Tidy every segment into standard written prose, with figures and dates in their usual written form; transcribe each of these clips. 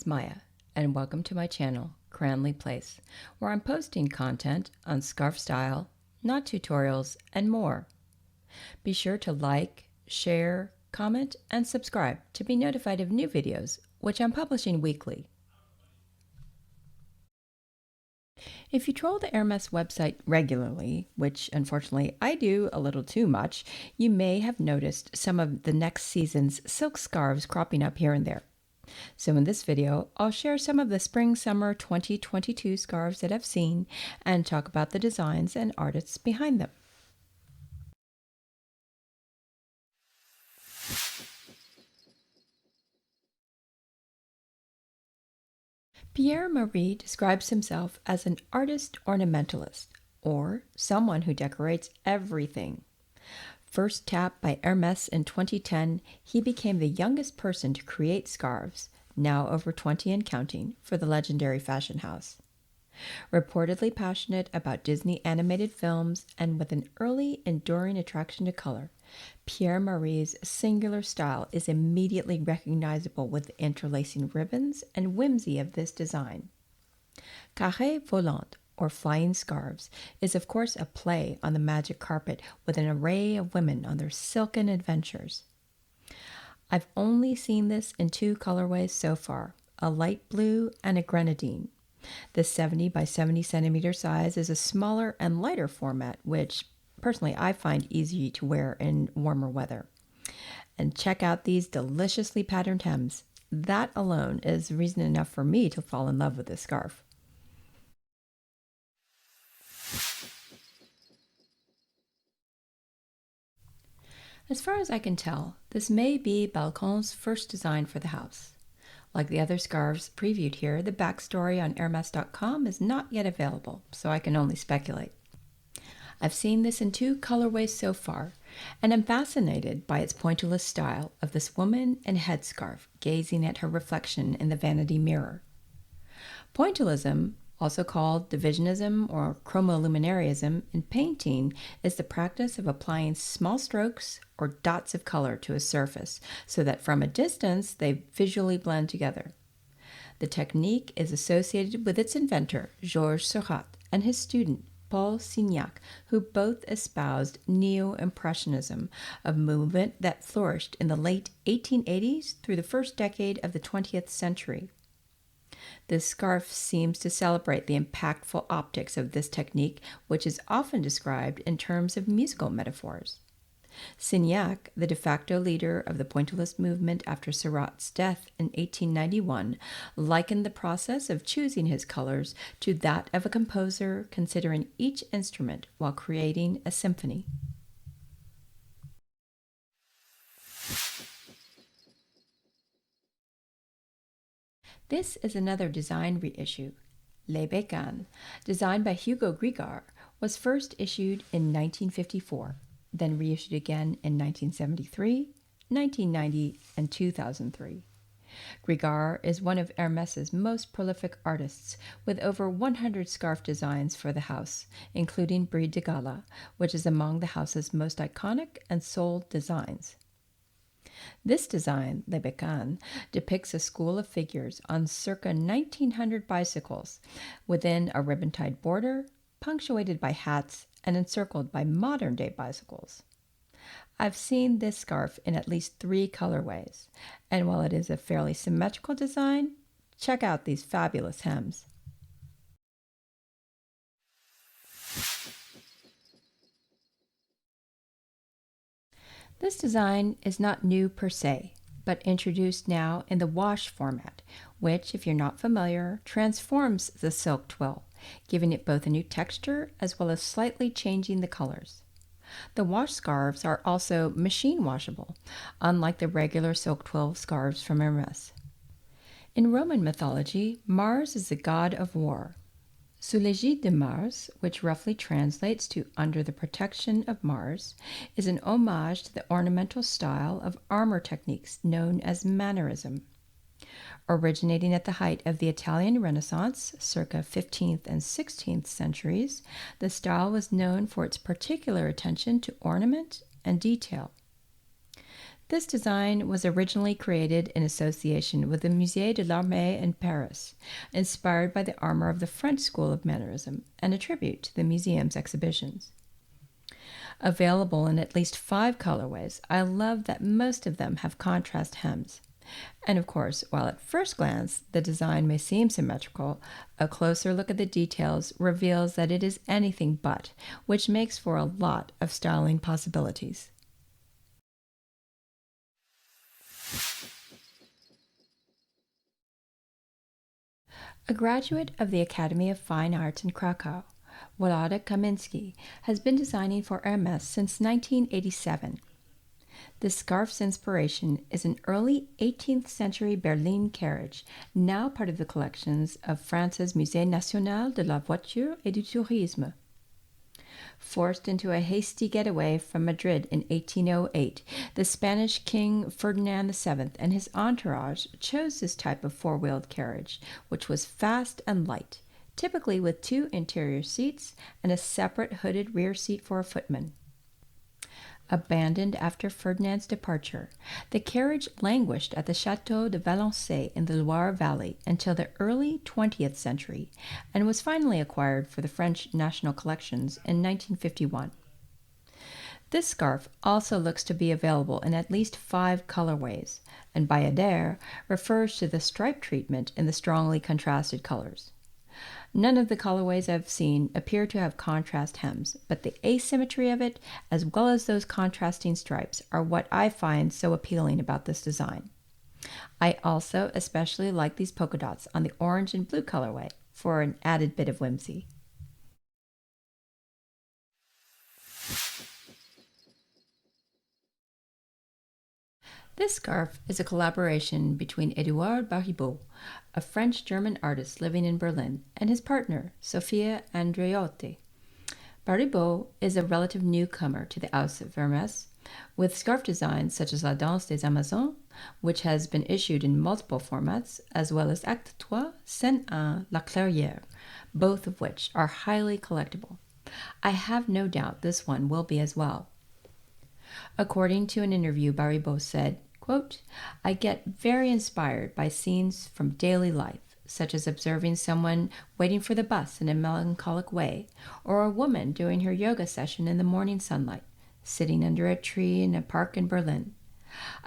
Maya, and welcome to my channel, Cranley Place, where I'm posting content on scarf style, knot tutorials, and more. Be sure to like, share, comment, and subscribe to be notified of new videos, which I'm publishing weekly. If you troll the Hermès website regularly, which unfortunately I do a little too much, you may have noticed some of the next season's silk scarves cropping up here and there. So in this video, I'll share some of the Spring-Summer 2022 scarves that I've seen and talk about the designs and artists behind them. Pierre Marie describes himself as an artist ornamentalist, or someone who decorates everything. First tapped by Hermès in 2010, he became the youngest person to create scarves, now over 20 and counting, for the legendary fashion house. Reportedly passionate about Disney animated films and with an early, enduring attraction to color, Pierre Marie's singular style is immediately recognizable with the interlacing ribbons and whimsy of this design. Carrés Volants, or flying scarves, is of course a play on the magic carpet with an array of women on their silken adventures. I've only seen this in two colorways so far, a light blue and a grenadine. The 70 by 70 centimeter size is a smaller and lighter format, which personally I find easy to wear in warmer weather. And check out these deliciously patterned hems. That alone is reason enough for me to fall in love with this scarf. As far as I can tell, this may be Balcon's first design for the house. Like the other scarves previewed here, the backstory on Hermès.com is not yet available, so I can only speculate. I've seen this in two colorways so far, and am fascinated by its pointillist style of this woman in a headscarf gazing at her reflection in the vanity mirror. Pointillism, also called divisionism or chromoluminarism in painting, is the practice of applying small strokes or dots of color to a surface so that from a distance they visually blend together. The technique is associated with its inventor, Georges Seurat, and his student, Paul Signac, who both espoused Neo-Impressionism, a movement that flourished in the late 1880s through the first decade of the 20th century. This scarf seems to celebrate the impactful optics of this technique, which is often described in terms of musical metaphors. Signac, the de facto leader of the pointillist movement after Seurat's death in 1891, likened the process of choosing his colors to that of a composer considering each instrument while creating a symphony. This is another design reissue. Les Becanes, designed by Hugo Grygkar, was first issued in 1954, then reissued again in 1973, 1990, and 2003. Grygkar is one of Hermès's most prolific artists, with over 100 scarf designs for the house, including Brie de Gala, which is among the house's most iconic and sold designs. This design, Les Becanes, depicts a school of figures on circa 1900 bicycles within a ribbon-tied border, punctuated by hats and encircled by modern-day bicycles. I've seen this scarf in at least 3 colorways, and while it is a fairly symmetrical design, check out these fabulous hems. This design is not new per se, but introduced now in the wash format, which, if you're not familiar, transforms the silk twill, giving it both a new texture as well as slightly changing the colors. The wash scarves are also machine washable, unlike the regular silk twill scarves from Hermès. In Roman mythology, Mars is the god of war. Sous l'égide de Mars, which roughly translates to under the protection of Mars, is an homage to the ornamental style of armor techniques known as mannerism. Originating at the height of the Italian Renaissance, circa 15th and 16th centuries, the style was known for its particular attention to ornament and detail. This design was originally created in association with the Musée de l'Armée in Paris, inspired by the armor of the French School of Mannerism and a tribute to the museum's exhibitions. Available in at least 5 colorways, I love that most of them have contrast hems. And of course, while at first glance the design may seem symmetrical, a closer look at the details reveals that it is anything but, which makes for a lot of styling possibilities. A graduate of the Academy of Fine Arts in Krakow, Wlodek Kaminski has been designing for Hermès since 1987. The scarf's inspiration is an early 18th century Berline carriage, now part of the collections of France's Musée National de la Voiture et du Tourisme. Forced into a hasty getaway from Madrid in 1808, the Spanish King Ferdinand VII and his entourage chose this type of four-wheeled carriage, which was fast and light, typically with 2 interior seats and a separate hooded rear seat for a footman. Abandoned after Ferdinand's departure, the carriage languished at the Château de Valençay in the Loire Valley until the early 20th century and was finally acquired for the French National Collections in 1951. This scarf also looks to be available in at least 5 colorways, and Bayadère refers to the stripe treatment in the strongly contrasted colors. None of the colorways I've seen appear to have contrast hems, but the asymmetry of it, as well as those contrasting stripes, are what I find so appealing about this design. I also especially like these polka dots on the orange and blue colorway for an added bit of whimsy. This scarf is a collaboration between Edouard Baribeaud, a French-German artist living in Berlin, and his partner, Sophia Andreotti. Baribeaud is a relative newcomer to the house of Hermès, with scarf designs such as La Danse des Amazons, which has been issued in multiple formats, as well as Acte 3, Scène 1, La Clairière, both of which are highly collectible. I have no doubt this one will be as well. According to an interview, Baribeaud said, quote, "I get very inspired by scenes from daily life, such as observing someone waiting for the bus in a melancholic way, or a woman doing her yoga session in the morning sunlight, sitting under a tree in a park in Berlin.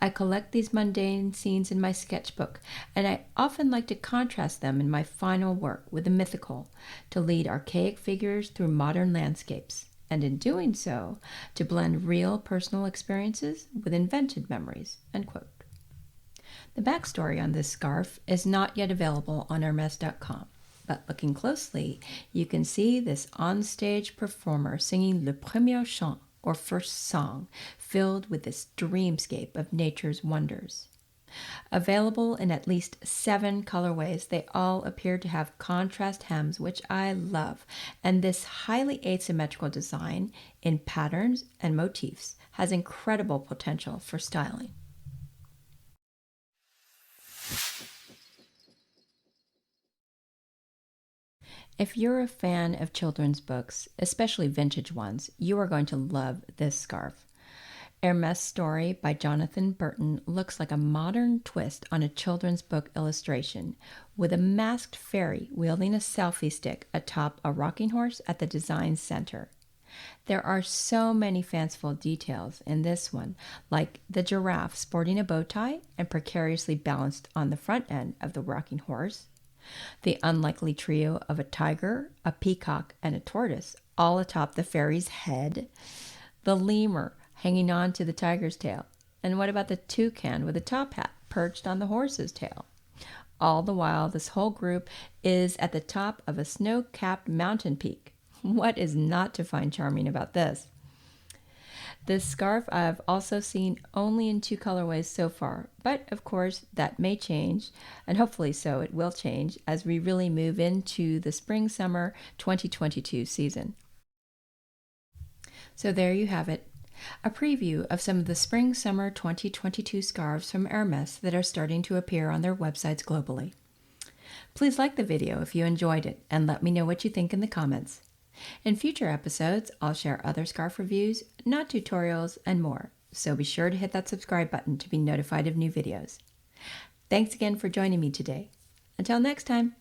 I collect these mundane scenes in my sketchbook, and I often like to contrast them in my final work with the mythical, to lead archaic figures through modern landscapes, and in doing so, to blend real personal experiences with invented memories." End quote. The backstory on this scarf is not yet available on Hermès.com, but looking closely, you can see this onstage performer singing Le Premier Chant, or first song, filled with this dreamscape of nature's wonders. Available in at least 7 colorways, they all appear to have contrast hems, which I love, and this highly asymmetrical design in patterns and motifs has incredible potential for styling. If you're a fan of children's books, especially vintage ones, you are going to love this scarf. Hermès Story by Jonathan Burton looks like a modern twist on a children's book illustration, with a masked fairy wielding a selfie stick atop a rocking horse at the design's center. There are so many fanciful details in this one, like the giraffe sporting a bow tie and precariously balanced on the front end of the rocking horse, the unlikely trio of a tiger, a peacock, and a tortoise all atop the fairy's head, the lemur hanging on to the tiger's tail, and what about the toucan with a top hat perched on the horse's tail? All the while, this whole group is at the top of a snow-capped mountain peak. What is not to find charming about this? This scarf I've also seen only in 2 colorways so far, but of course that may change, and hopefully so it will change as we really move into the spring-summer 2022 season. So there you have it. A preview of some of the spring-summer 2022 scarves from Hermès that are starting to appear on their websites globally. Please like the video if you enjoyed it and let me know what you think in the comments. In future episodes, I'll share other scarf reviews, knot tutorials, and more, so be sure to hit that subscribe button to be notified of new videos. Thanks again for joining me today. Until next time.